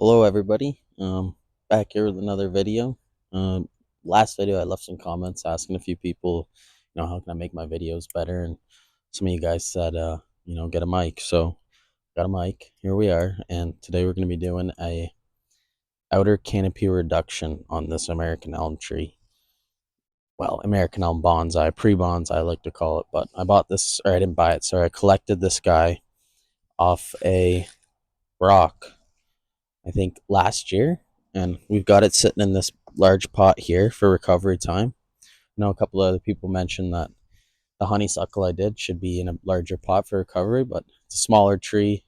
Hello everybody. Back here with another video. Last video I left some comments asking a few people, how can I make my videos better? And some of you guys said, get a mic. So got a mic. Here we are. And today we're going to be doing a outer canopy reduction on this American elm tree. Well, American elm bonsai, pre-bonsai I like to call it. But I bought this, or I didn't buy it. Sorry, I collected this guy off a rock I think last year, and we've got it sitting in this large pot here for recovery time. I know a couple of other people mentioned that the honeysuckle I did should be in a larger pot for recovery, but it's a smaller tree,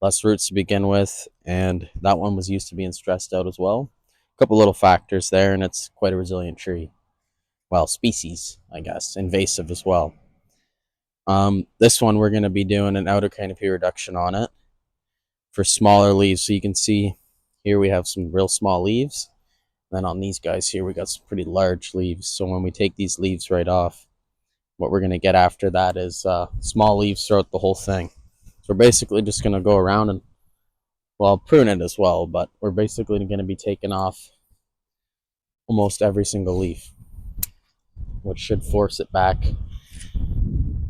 less roots to begin with, and that one was used to being stressed out as well. A couple little factors there, and it's quite a resilient tree. Well, species, I guess, invasive as well. This one we're going to be doing an outer canopy reduction on it for smaller leaves. So you can see here we have some real small leaves. Then on these guys here, we got some pretty large leaves. So when we take these leaves right off, what we're going to get after that is small leaves throughout the whole thing. So we're basically just going to go around and, well, prune it as well, but we're basically going to be taking off almost every single leaf, which should force it back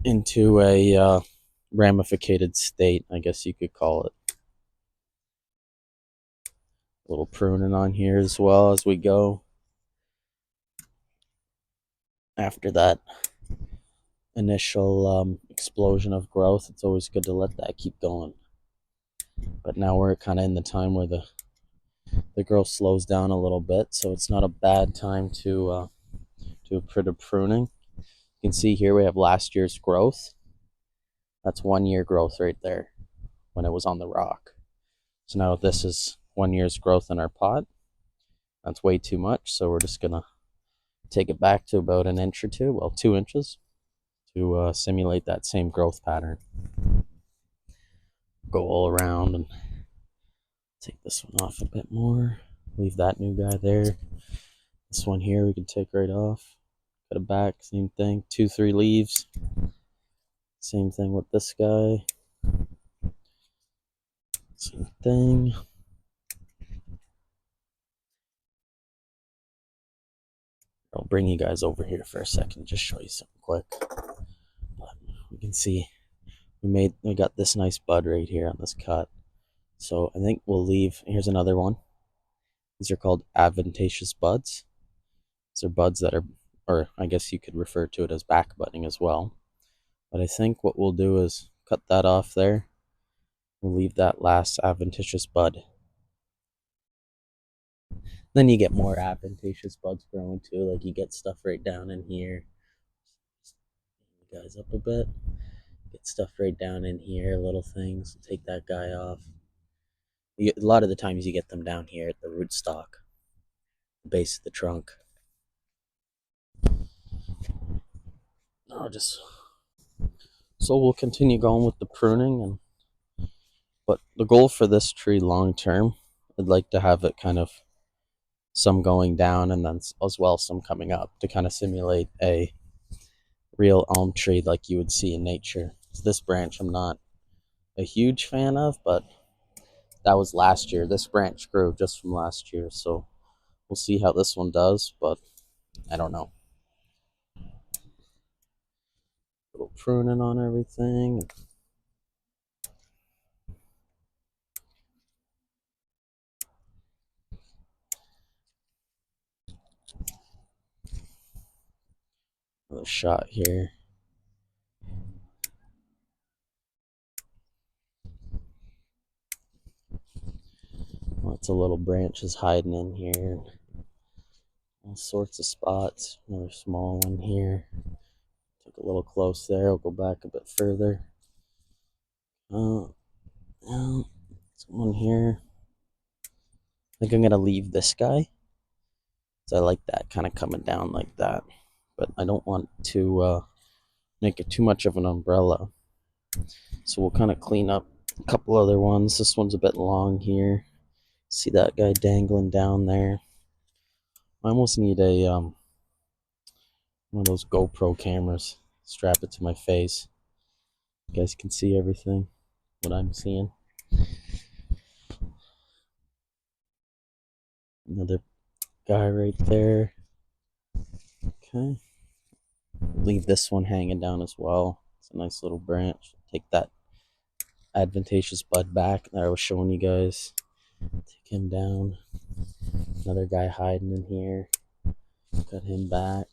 into a ramificated state, I guess you could call it. A little pruning on here as well as we go. After that initial explosion of growth, it's always good to let that keep going. But now we're kind of in the time where the growth slows down a little bit, so it's not a bad time to do a bit of pruning. You can see here we have last year's growth. That's 1 year growth right there when it was on the rock. So now this is 1 year's growth in our pot. That's way too much, so we're just gonna take it back to about an inch or two, well, 2 inches, to simulate that same growth pattern. Go all around and take this one off a bit more. Leave that new guy there. This one here we can take right off. Cut it back, same thing. 2-3 leaves. Same thing with this guy. Same thing. I'll bring you guys over here for a second, just show you something quick. But we can see we got this nice bud right here on this cut. So I think we'll leave. Here's another one. These are called adventitious buds. These are buds that are, or I guess you could refer to it as back budding as well. But I think what we'll do is cut that off there. We'll leave that last adventitious bud. Then you get more adventitious buds growing too. Like you get stuff right down in here. You guys up a bit. Get stuff right down in here, little things. Take that guy off. A lot of the times you get them down here at the rootstock, the base of the trunk. So we'll continue going with the pruning, but the goal for this tree long term, I'd like to have it kind of some going down and then as well some coming up to kind of simulate a real elm tree like you would see in nature. So this branch I'm not a huge fan of, but that was last year. This branch grew just from last year, so we'll see how this one does, but I don't know. A little pruning on everything. Another shot here. Lots of little branches hiding in here. All sorts of spots. Another small one here. Took a little close there. I'll go back a bit further. Someone here. I think I'm gonna leave this guy. So I like that kind of coming down like that, but I don't want to make it too much of an umbrella. So we'll kind of clean up a couple other ones. This one's a bit long here. See that guy dangling down there? I almost need a one of those GoPro cameras. Strap it to my face. You guys can see everything, what I'm seeing. Another guy right there. Okay. Leave this one hanging down as well. It's a nice little branch. Take that advantageous bud back that I was showing you guys. Take him down. Another guy hiding in here. Cut him back.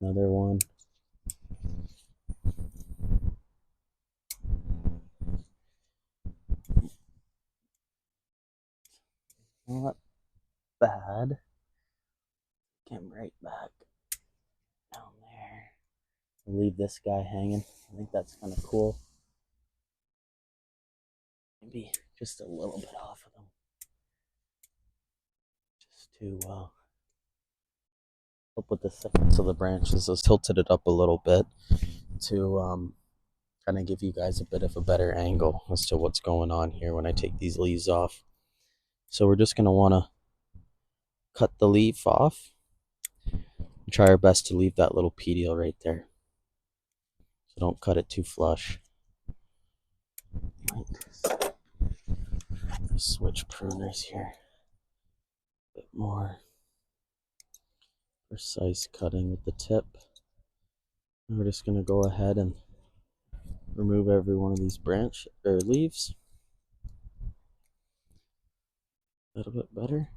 Another one. Not bad. Get him right back down there. Leave this guy hanging. I think that's kind of cool. Maybe just a little bit off of them. Just to help with the thickness of the branches. I've tilted it up a little bit to kind of give you guys a bit of a better angle as to what's going on here when I take these leaves off. So we're just going to want to cut the leaf off and try our best to leave that little petiole right there. So don't cut it too flush. Switch pruners here. A bit more precise cutting with the tip. And we're just going to go ahead and remove every one of these branch or leaves. A little bit better.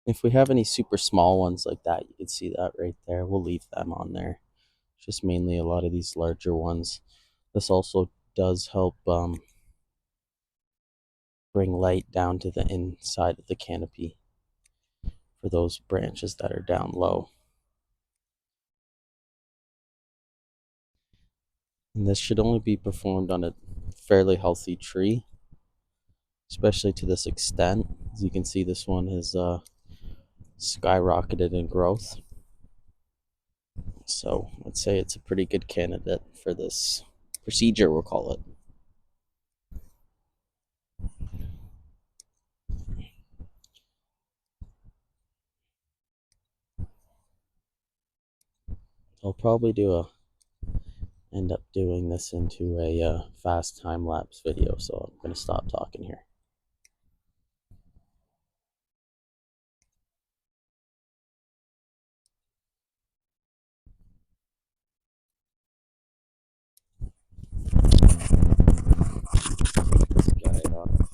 If we have any super small ones like that, you can see that right there. We'll leave them on there. Just mainly a lot of these larger ones. This also does help bring light down to the inside of the canopy for those branches that are down low. And this should only be performed on a fairly healthy tree, especially to this extent. As you can see, this one has skyrocketed in growth. So I'd say it's a pretty good candidate for this procedure, we'll call it. I'll probably end up doing this into a fast time-lapse video, so I'm going to stop talking here. This guy off.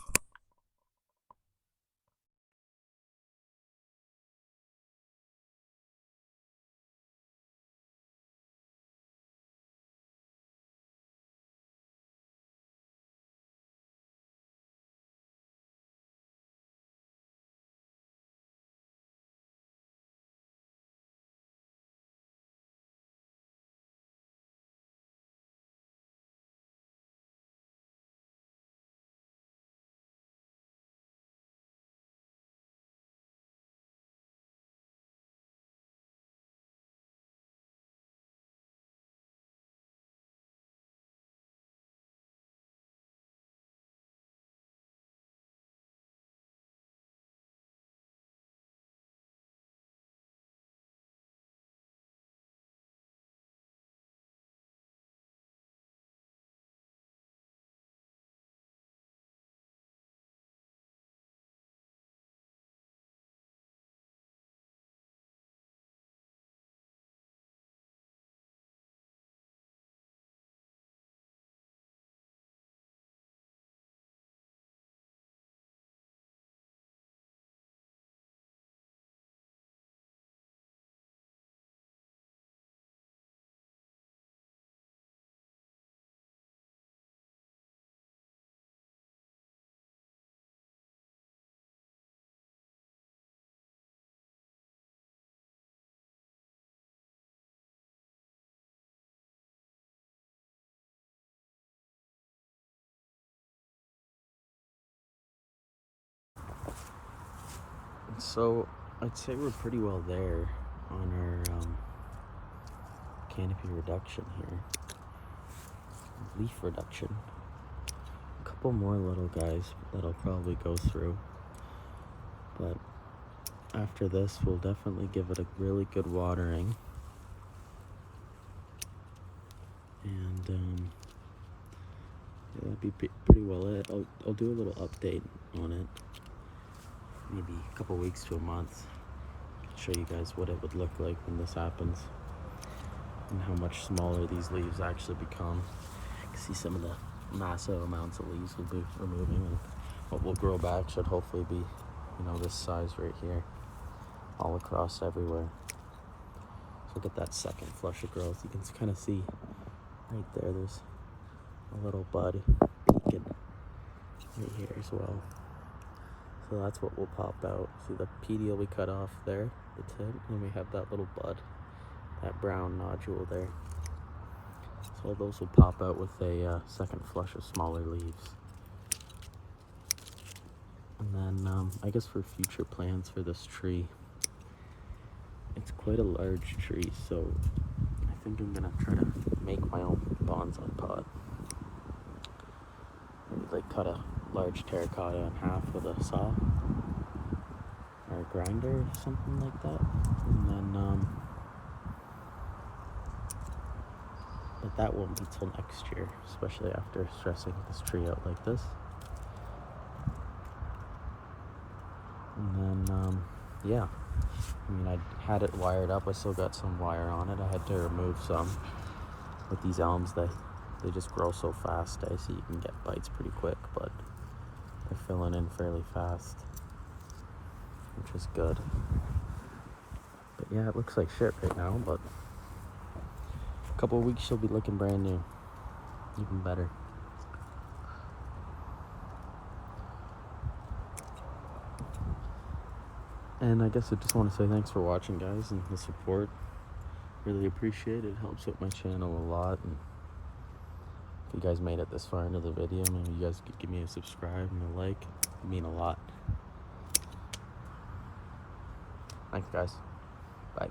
So I'd say we're pretty well there on our canopy reduction here. Leaf reduction. A couple more little guys that I'll probably go through. But after this, we'll definitely give it a really good watering. And yeah, that'd be pretty well it. I'll do a little update on it, maybe a couple weeks to a month. Show you guys what it would look like when this happens and how much smaller these leaves actually become. You can see some of the massive amounts of leaves we'll be removing, and what will grow back should hopefully be, you know, this size right here, all across everywhere. So get that second flush of growth. You can kind of see right there, there's a little bud peeking right here as well. So that's what will pop out. See the petiole we cut off there, the tip, and we have that little bud, that brown nodule there. So those will pop out with a second flush of smaller leaves. And then I guess for future plans for this tree, it's quite a large tree, so I think I'm gonna try to make my own bonsai pot. Maybe like cut a large terracotta in half with a saw or a grinder or something like that, and then but that won't be till next year, especially after stressing this tree out like this. And then yeah, I mean, I had it wired up. I still got some wire on it. I had to remove some. With these elms, they just grow so fast. I see you can get bites pretty quick, but they're filling in fairly fast, which is good. But yeah, it looks like shit right now, but a couple of weeks she'll be looking brand new, even better. And I guess I just want to say thanks for watching, guys, and the support. Really appreciate it. It helps with my channel a lot. And if you guys made it this far into the video, maybe you guys could give me a subscribe and a like. It'd mean a lot. Thanks, guys. Bye.